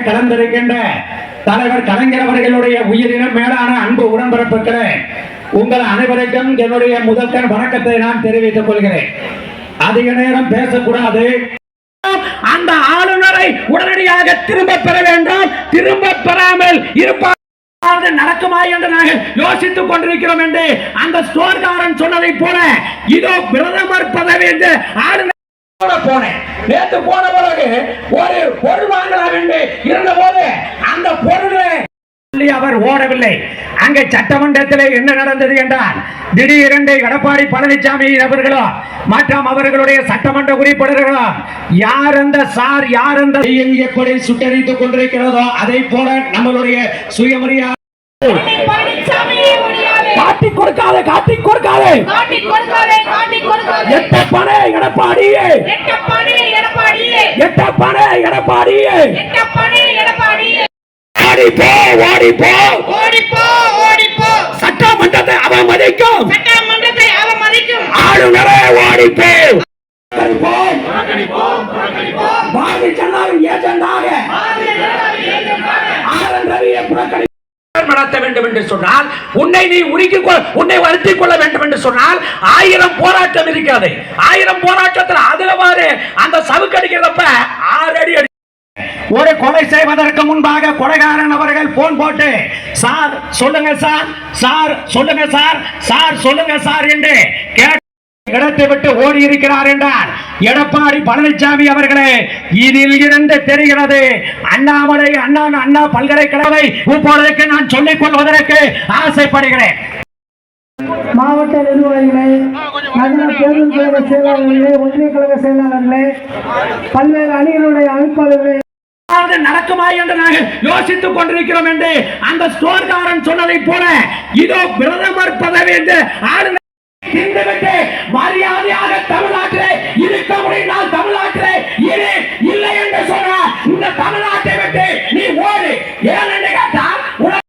கலந்திருக்கின்ற தலைவர் கலைஞர் அவர்களுடைய உயிரினும் மேலான அன்பு உடன்பிறப்புகளே, உங்கள் அனைவருக்கும் என்னுடைய முதற்கண் வணக்கத்தை நான் தெரிவித்துக் கொள்கிறேன். அதிக நேரம் பேசக்கூடாது. அந்த ஆளுநரை உடனடியாக திரும்ப பெற வேண்டும். திரும்ப பெறாமல் இருப்பார் நடக்குமா என்று நாங்கள் யோசித்துக் கொண்டிருக்கிறோம் என்று அந்த ஸ்டோர்காரன் சொன்னதை போல இதோ பிரதமர் பதவி என்று ஆளுநர் போனேன். நேற்று போன பிறகு ஒரு பொருள் வாங்கலாம் என்று இருந்த போது அந்த பொருளை அவர் ஓடவில்லை. அங்கே சட்டமன்றத்தில் என்ன நடந்தது என்றால், திடீரென்று எடப்பாடி பழனிசாமி அவர்களோ மற்றும் அவர்களுடைய சட்டமன்ற உறுப்பினர்களோ யார் அந்த சார் யார் அந்த எப்படி சுட்டரித்துக் கொண்டிருக்கிறதோ அதை போல நம்மளுடைய சுயமரியாதை காட்டி கொடுக்காதே எட்டப்பனே எடப்பாடியே சட்டமன்றத்தை அவமதிக்கும் ஆளுநரை ஓடிப்போ நடத்த வேண்டும் என்று சொன்னால், உன்னை வருத்திக் கொள்ள வேண்டும் என்று சொன்னால் 1000 போராட்டம் இருக்கிறது. 1000 போராட்டத்தில் அதுலவாறு அந்த சவுக்கடிக்கிறப்ப 6 அடி ஒரு கொலை செய்வதற்கு முன்பாக கொலைகாரன் அவர்கள் போன் போட்டு சார் சொல்லுங்க சார், சார் சொல்லுங்க சார், சார் சொல்லுங்க சார் என்று இடத்தை விட்டு ஓடி இருக்கிறார் என்றார் எடப்பாடி பழனிசாமி அவர்களே. இதில் இருந்து தெரிகிறது அண்ணாமலை அண்ணா பல்கலைக்கழகத்தை இப்பொழுதுக்கு நான் சொல்லிக் கொள்வதற்கு ஆசைப்படுகிறேன். மாவட்ட நிர்வாகிகளே, நகர தேர்தல் கழக செயலாளர்களே, ஒன்றிய கழக செயலாளர்களே, பல்வேறு அணிகளுடைய அமைப்பாளர்களே, நடக்குமா என்று நாங்கள் யோசித்துக் கொண்டிருக்கிறோம் என்று அந்த ஸ்டோர்காரன் சொன்னதை போல இதோ பிரதமர் பதவி என்று ஆளுநர் மரியாதையாக தமிழ்நாட்டிலே